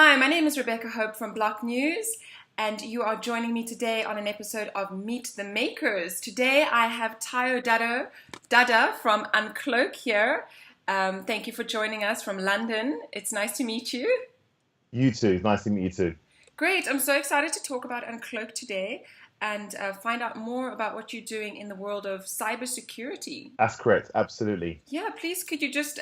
Hi, my name is Rebecca Hope from Block News, and you are joining me today on an episode of Meet the Makers. Today I have Dada from Uncloak here. Thank you for joining us from London. It's nice to meet you. You too. Nice to meet you too. Great. I'm so excited to talk about Uncloak today and find out more about what you're doing in the world of cybersecurity. That's correct. Absolutely. Yeah, please, could you just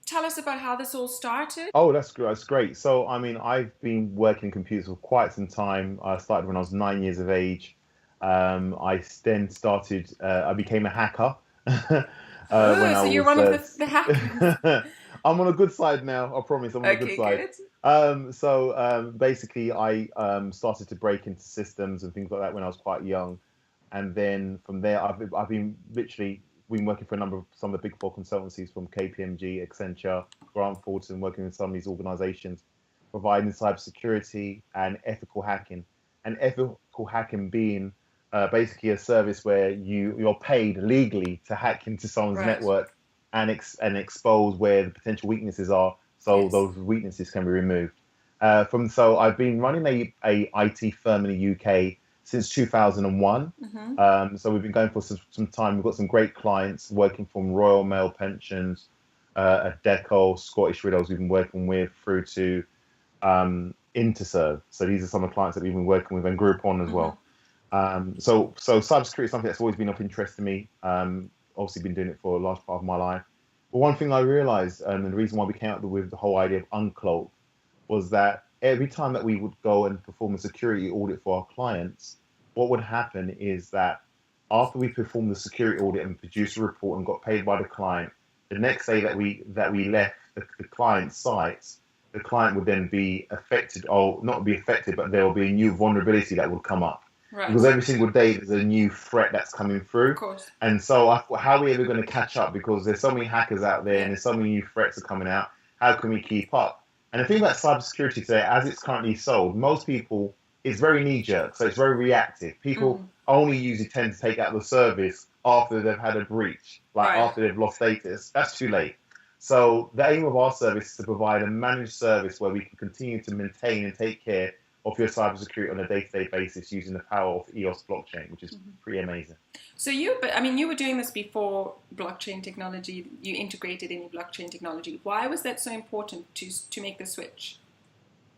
tell us about how this all started? Oh, that's great. That's great. So, I've been working in computers for quite some time. I started when I was 9 years of age. I then started. I became a hacker when Oh, I so you're was. one of the hackers. I'm on a good side now. I promise. I'm on a good Okay, side. good. Basically, I started to break into systems and things like that when I was quite young, and then from there, I've been literally been working for some of the big four consultancies from KPMG, Accenture, Grant Thornton, working with some of these organizations, providing cybersecurity and ethical hacking. And ethical hacking being basically a service where you're paid legally to hack into someone's Right. network and expose where the potential weaknesses are, so Yes. those weaknesses can be removed. So I've been running a IT firm in the UK since 2001. Mm-hmm. So we've been going for some time. We've got some great clients working from Royal Mail Pensions, Adecco, Scottish Widows we've been working with through to Interserve. So these are some of the clients that we've been working with and Groupon as Mm-hmm. well. So cybersecurity is something that's always been of interest to me. Obviously been doing it for a large part of my life. But one thing I realized, and the reason why we came up with the whole idea of Uncloak, was that every time that we would go and perform a security audit for our clients, what would happen is that after we performed the security audit and produced a report and got paid by the client, the next day that we left the client's sites, the client would then be affected, or not be affected, but there will be a new vulnerability that would come up. Right. Because every single day there's a new threat that's coming Of through. course. And so I thought, how are we ever going to catch up? Because there's so many hackers out there and Yeah. there's so many new threats are coming out. How can we keep up? And the thing about cybersecurity today, as it's currently sold, most people, it's very knee-jerk, so it's very reactive. People Mm. only usually tend to take out the service after they've had a breach, like Right. after they've lost data. That's too late. So the aim of our service is to provide a managed service where we can continue to maintain and take care of your cybersecurity on a day-to-day basis using the power of EOS blockchain, which is pretty amazing. So you were doing this before blockchain technology. You integrated any blockchain technology. Why was that so important to make the switch?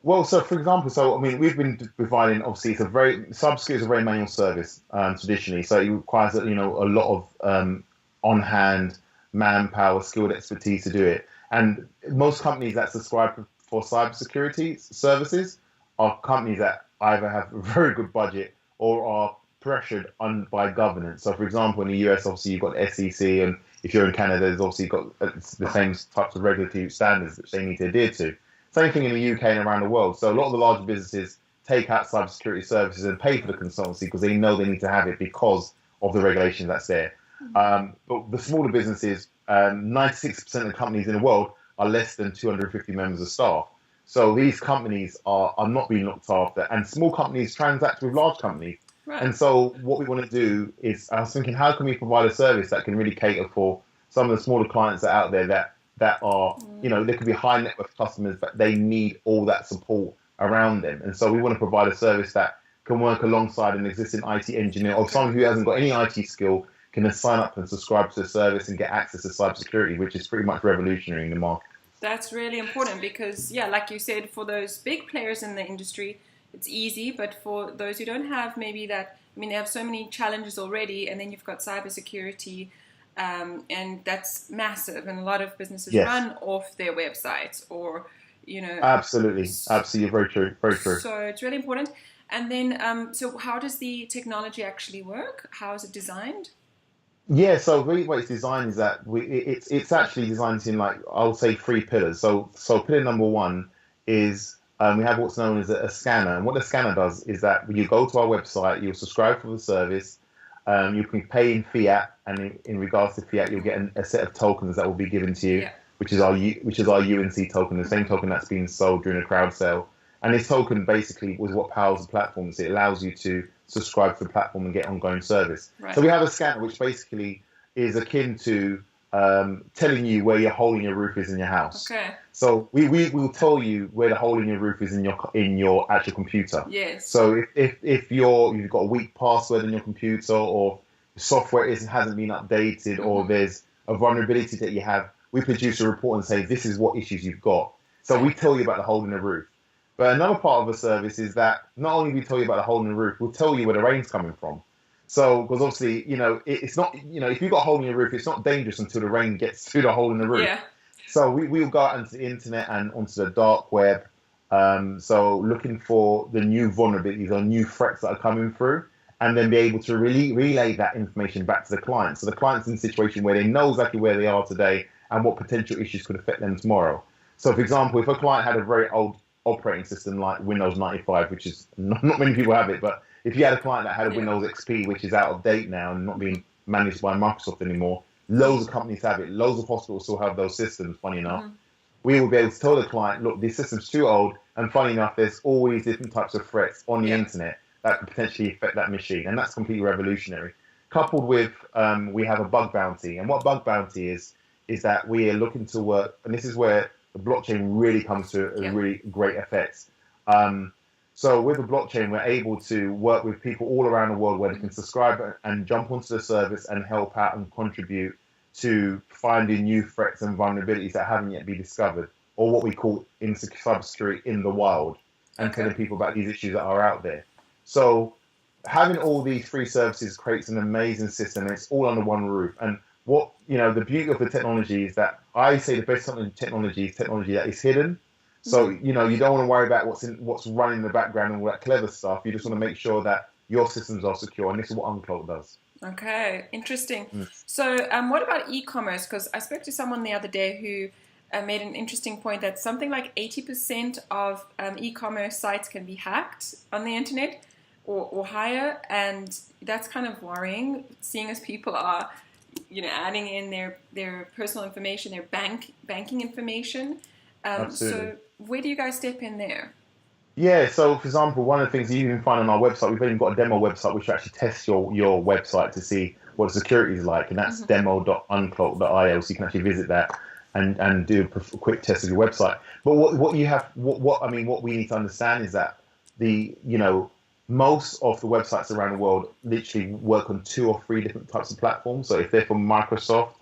Well, so for example, we've been providing, obviously cybersecurity is a very manual service traditionally, so it requires a lot of on-hand manpower, skilled expertise to do it. And most companies that subscribe for cybersecurity services are companies that either have a very good budget or are pressured on by governance. So, for example, in the US, obviously you've got SEC, and if you're in Canada, there's obviously got the same types of regulatory standards which they need to adhere to. Same thing in the UK and around the world. So a lot of the larger businesses take out cybersecurity services and pay for the consultancy because they know they need to have it because of the regulation that's there. But the smaller businesses, 96% of the companies in the world are less than 250 members of staff. So these companies are not being looked after, and small companies transact with large companies. Right. And so what we want to do is, I was thinking, how can we provide a service that can really cater for some of the smaller clients that are out there that are, they could be high net worth customers, but they need all that support around them. And so we want to provide a service that can work alongside an existing IT engineer or someone who hasn't got any IT skill can then sign up and subscribe to the service and get access to cybersecurity, which is pretty much revolutionary in the market. That's really important because, yeah, like you said, for those big players in the industry, it's easy. But for those who don't have maybe that, they have so many challenges already, and then you've got cybersecurity, and that's massive. And a lot of businesses Yes, run off their websites or, absolutely. Absolutely. Very true. Very true. so it's really important. And then, so how does the technology actually work? How is it designed? Yeah, so really what it's designed is that it's actually designed in, like, I would say, three pillars. So pillar number one is we have what's known as a scanner, and what the scanner does is that when you go to our website, you'll subscribe for the service, you can pay in fiat, and in regards to fiat, you'll get a set of tokens that will be given to you, Yeah. which is our UNC token, the same token that's been sold during a crowd sale. And this token basically was what powers the platform. So it allows you to subscribe to the platform and get ongoing service. Right. So we have a scanner which basically is akin to telling you where your hole in your roof is in your house. Okay. So we will tell you where the hole in your roof is in your actual computer. Yes. So if you've got a weak password in your computer, or the software hasn't been updated, or there's a vulnerability that you have, we produce a report and say this is what issues you've got. So we tell you about the hole in the roof. But another part of the service is that not only we tell you about the hole in the roof, we'll tell you where the rain's coming from. So, because obviously, it's not, if you've got a hole in your roof, it's not dangerous until the rain gets through the hole in the roof. Yeah. So we'll go out into the internet and onto the dark web. So looking for the new vulnerabilities or new threats that are coming through, and then be able to relay that information back to the client. So the client's in a situation where they know exactly where they are today and what potential issues could affect them tomorrow. So, for example, if a client had a very old operating system like Windows 95, which is not many people have it, but if you had a client that had a Windows XP, which is out of date now and not being managed by Microsoft anymore, loads of companies have it. Loads of hospitals still have those systems, funny enough. We will be able to tell the client, look, this system's too old, and funny enough, there's always different types of threats on the internet that could potentially affect that machine, and that's completely revolutionary. Coupled with, we have a bug bounty, and what bug bounty is that we are looking to work, and this is where the blockchain really comes to a really great effect. So with the blockchain, we're able to work with people all around the world where they can subscribe and jump onto the service and help out and contribute to finding new threats and vulnerabilities that haven't yet been discovered, or what we call in cybersecurity in the wild, and telling people about these issues that are out there. So having all these free services creates an amazing system, and it's all under one roof. And what, the beauty of the technology is that I say the best technology is technology that is hidden. So, you don't want to worry about what's running in the background and all that clever stuff. You just want to make sure that your systems are secure. And this is what Uncloak does. Okay, interesting. So what about e-commerce? Because I spoke to someone the other day who made an interesting point that something like 80% of e-commerce sites can be hacked on the internet or higher. And that's kind of worrying, seeing as people are, adding in their personal information, their banking information. So where do you guys step in there? Yeah, so for example, one of the things you can find on our website, we've even got a demo website which actually tests your website to see what the security is like, and that's demo.uncloak.io, so you can actually visit that and do a quick test of your website. But what we need to understand is that most of the websites around the world literally work on 2 or 3 different types of platforms. So if they're from Microsoft,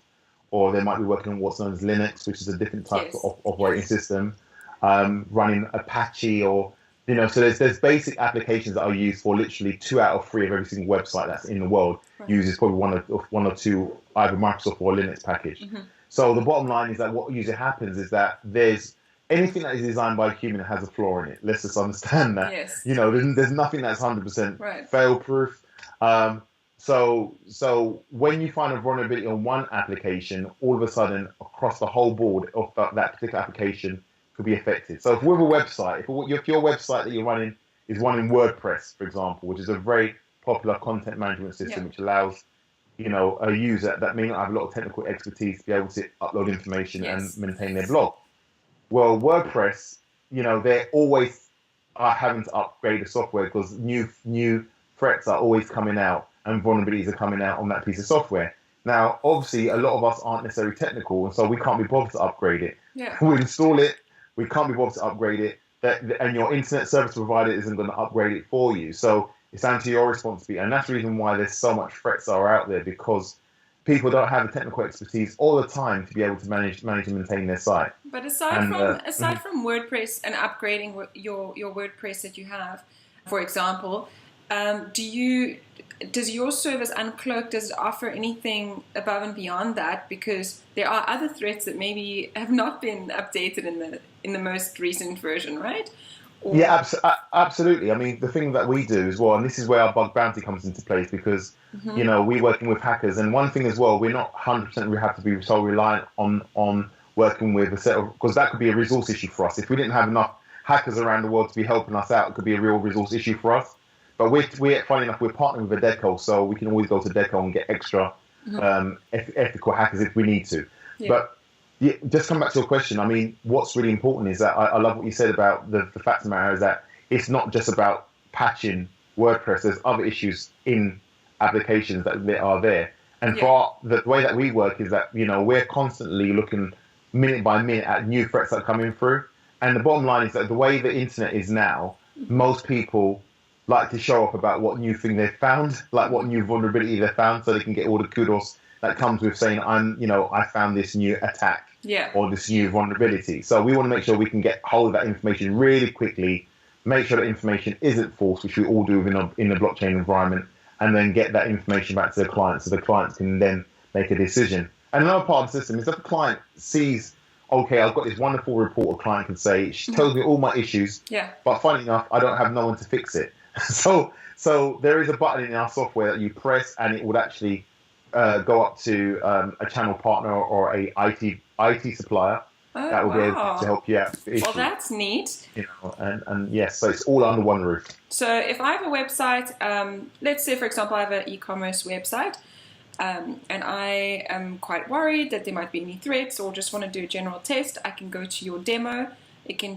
or they might be working on what's known as Linux, which is a different type of operating system, running Apache, or so there's basic applications that are used for literally 2 out of 3 of every single website that's in the world uses probably one or 2 either Microsoft or Linux package. So the bottom line is that what usually happens is that there's anything that is designed by a human has a flaw in it. Let's just understand that. There's nothing that's 100% fail-proof. So when you find a vulnerability on one application, all of a sudden across the whole board of that particular application could be affected. So if with a website, if your website that you're running is running WordPress, for example, which is a very popular content management system, which allows a user that may not have a lot of technical expertise to be able to upload information and maintain their blog. Well, WordPress, they always are having to upgrade the software because new threats are always coming out and vulnerabilities are coming out on that piece of software. Now, obviously, a lot of us aren't necessarily technical, and so we can't be bothered to upgrade it. We install it, we can't be bothered to upgrade it, and your internet service provider isn't going to upgrade it for you. So it's down to your responsibility, and that's the reason why there's so much threats that are out there, because people don't have the technical expertise all the time to be able to manage and maintain their site. But aside from WordPress and upgrading your WordPress that you have, for example, does your service Uncloak, does it offer anything above and beyond that? Because there are other threats that maybe have not been updated in the most recent version, right? Yeah, absolutely. I mean, the thing that we do as well, and this is where our bug bounty comes into place, because we're working with hackers, and one thing as well, we're not 100%. We have to be so reliant on working with a set of, because that could be a resource issue for us. If we didn't have enough hackers around the world to be helping us out, it could be a real resource issue for us. But we're funny enough, we're partnering with Deco, so we can always go to Deco and get extra ethical hackers if we need to. But just come back to your question. I mean, what's really important is that I love what you said about the fact of the matter is that it's not just about patching WordPress. There's other issues in applications that are there. And Yeah. the way that we work is that, we're constantly looking minute by minute at new threats that are coming through. And the bottom line is that the way the internet is now, most people like to show up about what new thing they've found, like what new vulnerability they found, so they can get all the kudos that comes with saying, I found this new attack Yeah. or this new vulnerability. So we want to make sure we can get hold of that information really quickly, make sure that information isn't false, which we all do in the blockchain environment, and then get that information back to the client so the clients can then make a decision. And another part of the system is that the client sees, okay, I've got this wonderful report a client can say, she tells me all my issues, Yeah. but funny enough, I don't have no one to fix it. So there is a button in our software that you press and it would actually go up to a channel partner or a IT supplier that will be able to help you out with the issue. Well, that's neat. And yes, so it's all under one roof. So if I have a website, let's say, for example, I have an e-commerce website, and I am quite worried that there might be any threats or just want to do a general test, I can go to your demo. It can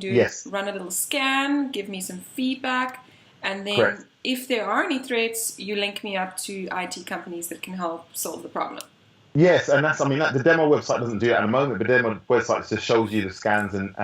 run a little scan, give me some feedback, and then Correct. If there are any threats, you link me up to IT companies that can help solve the problem. Yes, and the demo website doesn't do that at the moment. The demo website just shows you the scans and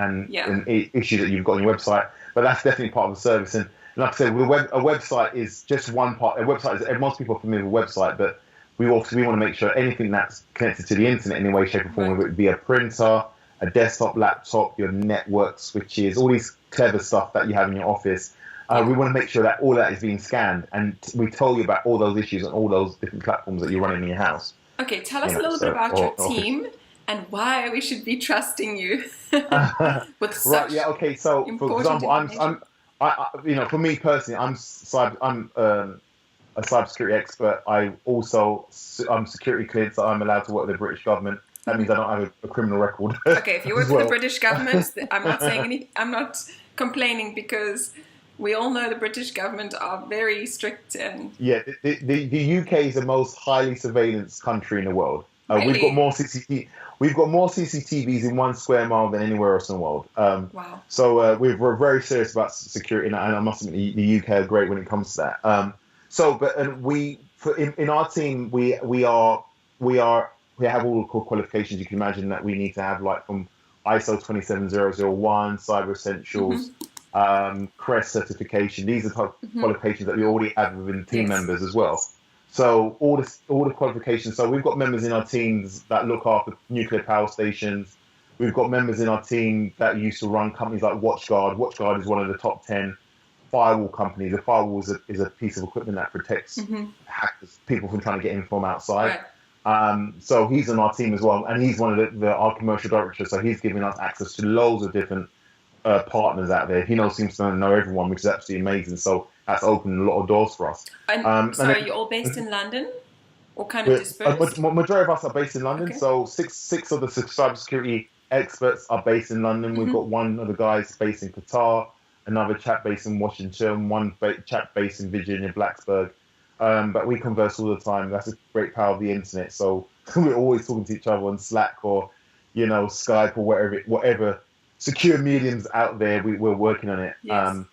issues that you've got on your website. But that's definitely part of the service. And like I said, a website is just one part. A website is, most people are familiar with a website, but we want to make sure anything that's connected to the internet in any way, shape, or form, whether it be a printer, a desktop, laptop, your network switches, all these clever stuff that you have in your office. We want to make sure that all that is being scanned, and we tell you about all those issues on all those different platforms that you're running in your house. Okay, tell us a little bit about your team and why we should be trusting you with such right. Yeah. Okay. So, for example, for me personally, I'm a cybersecurity expert. I'm security cleared, so I'm allowed to work with the British government. That means I don't have a criminal record. Okay, if you work for the British government, I'm not saying anything. I'm not complaining because we all know the British government are very strict and the UK is the most highly surveillance country in the world. Really? We've got more CCTVs in 1 square mile than anywhere else in the world. Wow. So we're very serious about security, and I must admit the UK are great when it comes to that. In our team we have all the core qualifications you can imagine that we need to have, like from ISO 27001, Cyber Essentials. CREST certification. These are the type of qualifications that we already have within team members as well. So all the qualifications. So we've got members in our teams that look after nuclear power stations. We've got members in our team that used to run companies like WatchGuard. WatchGuard is one of the top 10 firewall companies. A firewall is a piece of equipment that protects hackers, people from trying to get in from outside. Right. So he's on our team as well, and he's one of our commercial directors. So he's giving us access to loads of different partners out there. He seems to know everyone, which is absolutely amazing. So that's opened a lot of doors for us. And so are you all based in London, or kind of dispersed? Majority of us are based in London. Okay. So six of the cybersecurity experts are based in London. We've got one of the guys based in Qatar, another chap based in Washington, one chap based in Virginia, Blacksburg. But we converse all the time. That's a great power of the internet. So we're always talking to each other on Slack or Skype or whatever secure mediums out there. We're working on it. Yes.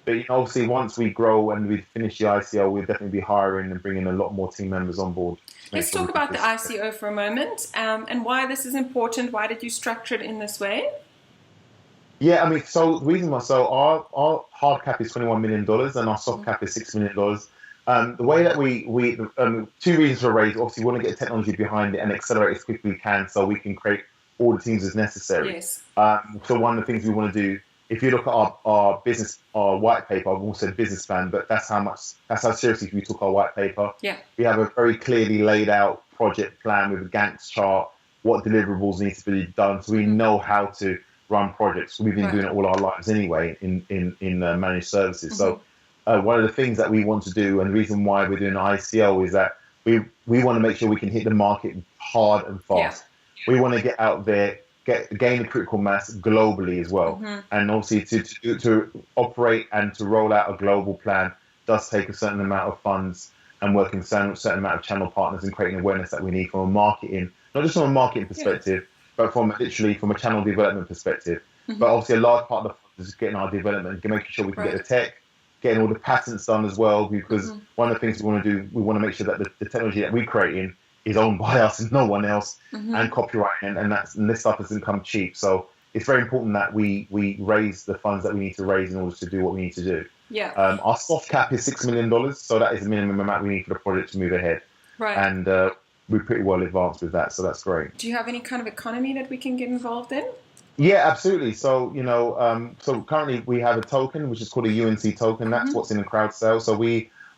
But obviously, once we grow and we finish the ICO, we'll definitely be hiring and bringing a lot more team members on board. Let's talk about the ICO for a moment, and why this is important. Why did you structure it in this way? Yeah, so the reason why, our hard cap is $21 million and our soft cap is $6 million. The way that we two reasons for a raise. Obviously, we want to get technology behind it and accelerate as quickly as we can, so we can create all the teams as necessary. Yes. So one of the things we want to do, if you look at our business, our white paper, I've also said business plan, but that's how seriously we took our white paper. Yeah. We have a very clearly laid out project plan with a Gantt chart, what deliverables need to be done, so we know how to run projects. We've been doing it all our lives anyway in managed services. So one of the things that we want to do, and the reason why we're doing ICO, is that we want to make sure we can hit the market hard and fast. Yeah. We want to get out there, gain the critical mass globally as well. And obviously to operate and to roll out a global plan does take a certain amount of funds and working with a certain amount of channel partners and creating awareness that we need from a marketing, not just from a marketing perspective, but from a channel development perspective. But obviously a large part of the fund is getting our development, making sure we can get the tech, getting all the patents done as well, because one of the things we want to do, we want to make sure that the technology that we're creating is owned by us and no one else, Mm-hmm. and copyright, and this stuff doesn't come cheap. So it's very important that we raise the funds that we need to raise in order to do what we need to do. Yeah. Our soft cap is $6 million, so that is the minimum amount we need for the project to move ahead. Right. And we're pretty well advanced with that, so that's great. Do you have any kind of economy that we can get involved in? Yeah, absolutely. So, so currently we have a token which is called a UNC token. That's Mm-hmm. what's in the crowd sale. So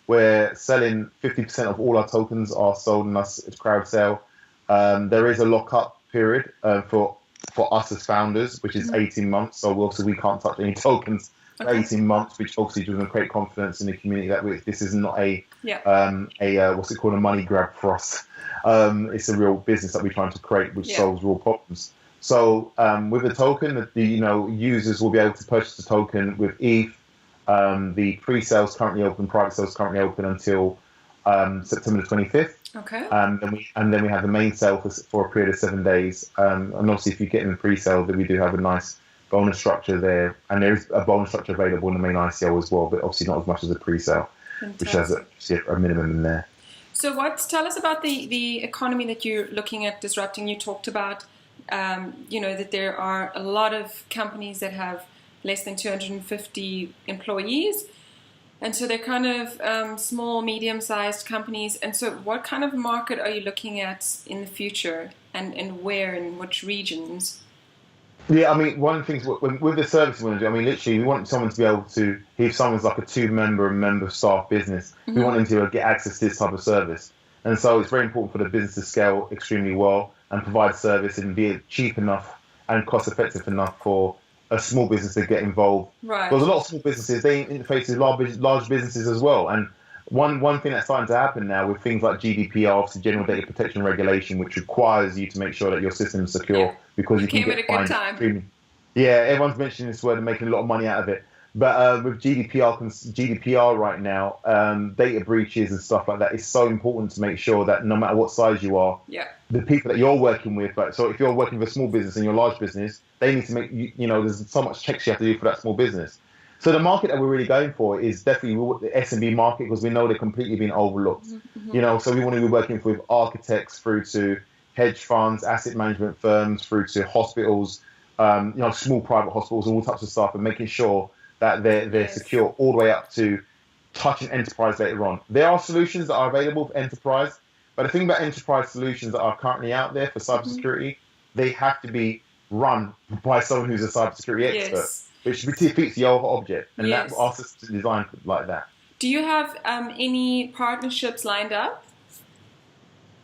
we're selling 50% of all our tokens are sold in us crowd sale. There is a lockup period for us as founders, which is 18 months. So obviously we can't touch any tokens for 18 months, which obviously doesn't create confidence in the community that this is not a what's it called, a money grab for us. It's a real business that we're trying to create, which solves real problems. So with the token, the users will be able to purchase the token with ETH. The pre-sales currently open, private sales currently open until September the 25th. Okay. And then we have the main sale for a period of 7 days. And obviously, if you get in the pre-sale, then we do have a nice bonus structure there, and there is a bonus structure available in the main ICO as well, but obviously not as much as the pre-sale, which has a minimum in there. So tell us about the economy that you're looking at disrupting. You talked about that there are a lot of companies that have less than 250 employees. And so they're kind of small, medium-sized companies. And so what kind of market are you looking at in the future, and where, in which regions? Yeah, I mean, one of the things with the service we want to do, I mean, literally, we want someone to be able to, if someone's like a member staff business, we want them to get access to this type of service. And so it's very important for the business to scale extremely well and provide service and be cheap enough and cost effective enough for a small business to get involved. Right. Because a lot of small businesses, they interface with large businesses as well. And one thing that's starting to happen now with things like GDPR, obviously General Data Protection Regulation, which requires you to make sure that your system is secure, because you can get fined. Yeah, everyone's mentioning this word and making a lot of money out of it. But with GDPR right now, data breaches and stuff like that, it's so important to make sure that no matter what size you are, the people that you're working with, so if you're working with a small business and you're a large business, they need to make, there's so much checks you have to do for that small business. So the market that we're really going for is definitely the SMB market, because we know they're completely being overlooked. So we want to be working with architects through to hedge funds, asset management firms, through to hospitals, small private hospitals, all types of stuff, and making sure that they're secure all the way up to touching enterprise later on. There are solutions that are available for enterprise, but the thing about enterprise solutions that are currently out there for cybersecurity, they have to be run by someone who's a cybersecurity expert, which defeats the whole object. And that's our system is designed like that. Do you have any partnerships lined up?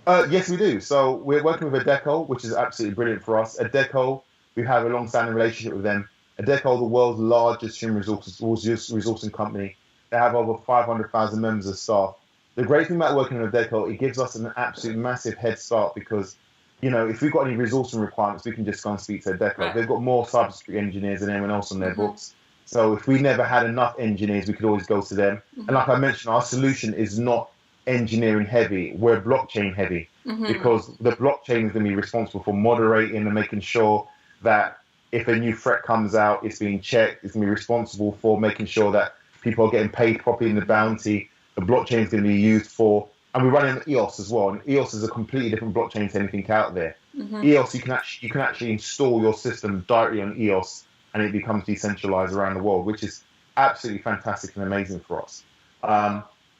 Yes, we do. So we're working with Adecco, which is absolutely brilliant for us. Adecco, we have a long-standing relationship with them. Adecco, the world's largest human resourcing company. They have over 500,000 members of staff. The great thing about working with Adecco, it gives us an absolute massive head start, because, if we've got any resourcing requirements, we can just go and speak to Adecco. Right. They've got more cybersecurity engineers than anyone else on their books. So if we never had enough engineers, we could always go to them. And like I mentioned, our solution is not engineering heavy. We're blockchain heavy, because the blockchain is going to be responsible for moderating and making sure that if a new threat comes out, it's being checked. It's going to be responsible for making sure that people are getting paid properly in the bounty. The blockchain is going to be used for, and we're running EOS as well. And EOS is a completely different blockchain to anything out there. EOS, you can actually install your system directly on EOS, and it becomes decentralized around the world, which is absolutely fantastic and amazing for us.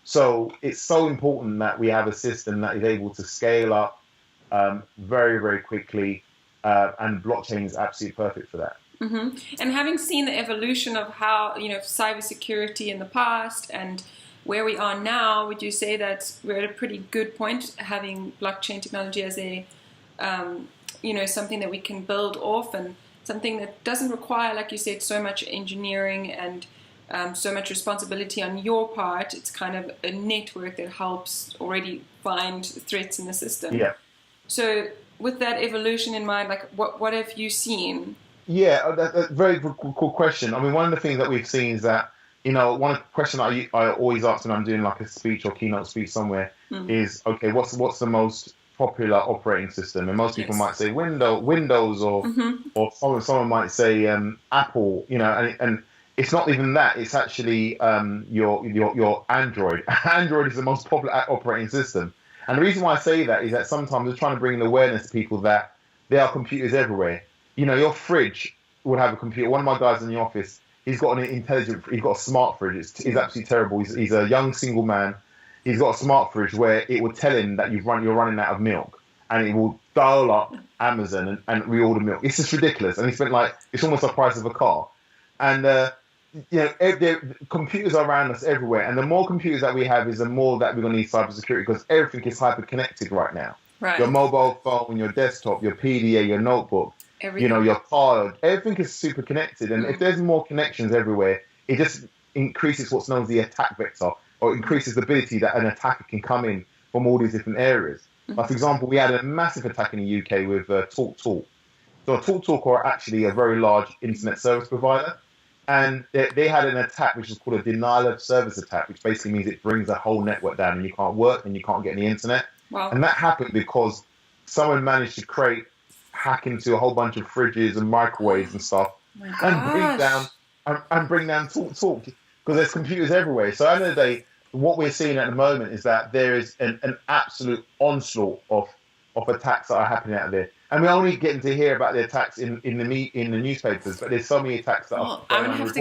So it's so important that we have a system that is able to scale up very, very quickly. And blockchain is absolutely perfect for that. And having seen the evolution of how, cybersecurity in the past and where we are now, would you say that we're at a pretty good point, having blockchain technology as a, something that we can build off, and something that doesn't require, like you said, so much engineering and so much responsibility on your part? It's kind of a network that helps already find threats in the system. Yeah. So with that evolution in mind, like what have you seen? Yeah, that's a very cool question. I mean, one of the things that we've seen is that, one of the questions I always ask when I'm doing like a speech or keynote speech somewhere is, okay, what's the most popular operating system? And most people might say Windows or someone might say Apple, and it's not even that. It's actually your Android. Android is the most popular operating system. And the reason why I say that is that sometimes we're trying to bring an awareness to people that there are computers everywhere. You know, your fridge would have a computer. One of my guys in the office, he's got a smart fridge. It's absolutely terrible. He's a young single man. He's got a smart fridge where it will tell him that you're running out of milk, and it will dial up Amazon and reorder milk. It's just ridiculous. And he spent it's almost the price of a car. And computers are around us everywhere, and the more computers that we have is the more that we're going to need cybersecurity, because everything is hyper connected right now. Right. Your mobile phone, your desktop, your PDA, your notebook, everything. Your card, everything is super connected. And if there's more connections everywhere, it just increases what's known as the attack vector, or increases the ability that an attacker can come in from all these different areas. Like, for example, we had a massive attack in the UK with TalkTalk. So TalkTalk are actually a very large internet service provider. And they had an attack which is called a denial of service attack, which basically means it brings a whole network down and you can't work and you can't get any internet. Wow. And that happened because someone managed to hack into a whole bunch of fridges and microwaves and stuff, and bring down TalkTalk, because there's computers everywhere. So at the end of the day, what we're seeing at the moment is that there is an absolute onslaught of attacks that are happening out there. And we're only getting to hear about the attacks in the newspapers, but there's so many attacks that are I'm gonna have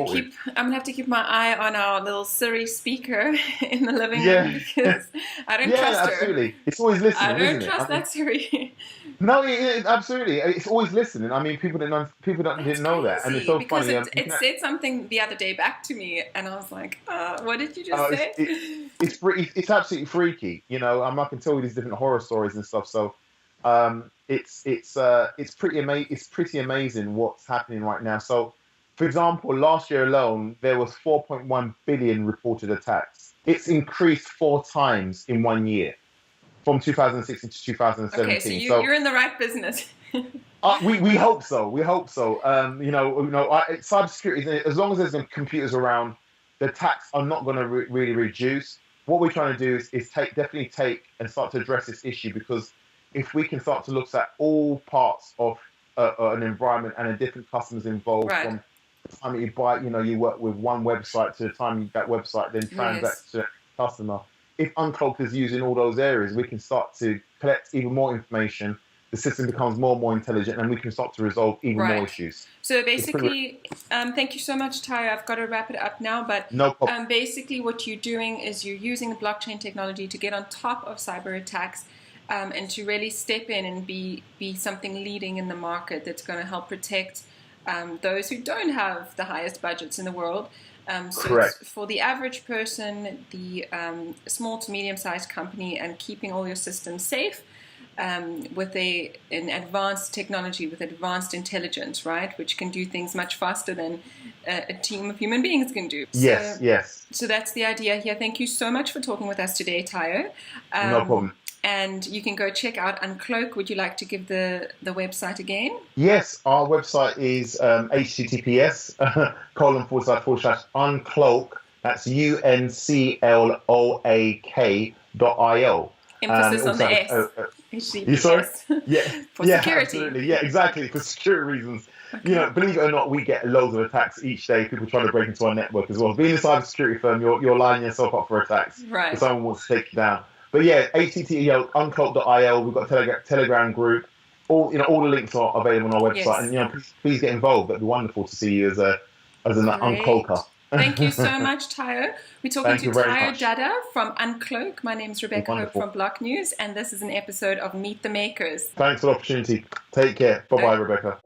to keep my eye on our little Siri speaker in the living room, because I don't trust her. Absolutely. It's always listening. I don't trust that Siri. No, absolutely. It's always listening. I mean, people didn't know that, and it's so because funny. It said something the other day back to me, and I was like, "What did you just say?" It's absolutely freaky. You know, I can tell you these different horror stories and stuff. So. It's pretty amazing what's happening right now. So, for example, last year alone, there was 4.1 billion reported attacks. It's increased 4 times in 1 year, from 2016 to 2017. Okay, so you're in the right business. We hope so. We hope so. Cybersecurity, as long as there's computers around, the attacks are not going to really reduce. What we're trying to do is definitely take and start to address this issue, because if we can start to look at all parts of an environment and the different customers involved, from the time that you buy, you work with one website to the time that website then transacts to a customer. If Uncloak is using all those areas, we can start to collect even more information. The system becomes more and more intelligent, and we can start to resolve even more issues. So basically, thank you so much, Tyre. I've got to wrap it up now, but no problem. Basically what you're doing is you're using blockchain technology to get on top of cyber attacks. And to really step in and be something leading in the market that's going to help protect those who don't have the highest budgets in the world. Correct. For the average person, the small to medium-sized company, and keeping all your systems safe with an advanced technology, with advanced intelligence, right, which can do things much faster than a team of human beings can do. Yes. So that's the idea here. Thank you so much for talking with us today, Tyre. No problem. And you can go check out Uncloak. Would you like to give the website again? Yes, our website is https://uncloak. That's uncloak.io. Emphasis on the S. You sorry? Yeah. For security. Absolutely. Yeah, exactly. For security reasons. Okay. Believe it or not, we get loads of attacks each day. People trying to break into our network as well. Being a cybersecurity firm, you're lining yourself up for attacks. Right. If someone wants to take you down. But yeah, uncloak.io. We've got a Telegram group. All the links are available on our website. Yes. And please get involved. That'd be wonderful to see you as an uncloaker. Thank you so much, Tyre. We're talking to Tyre Dada from Uncloak. My name is Rebecca Hope from Block News, and this is an episode of Meet the Makers. Thanks for the opportunity. Take care. Bye-bye, Rebecca.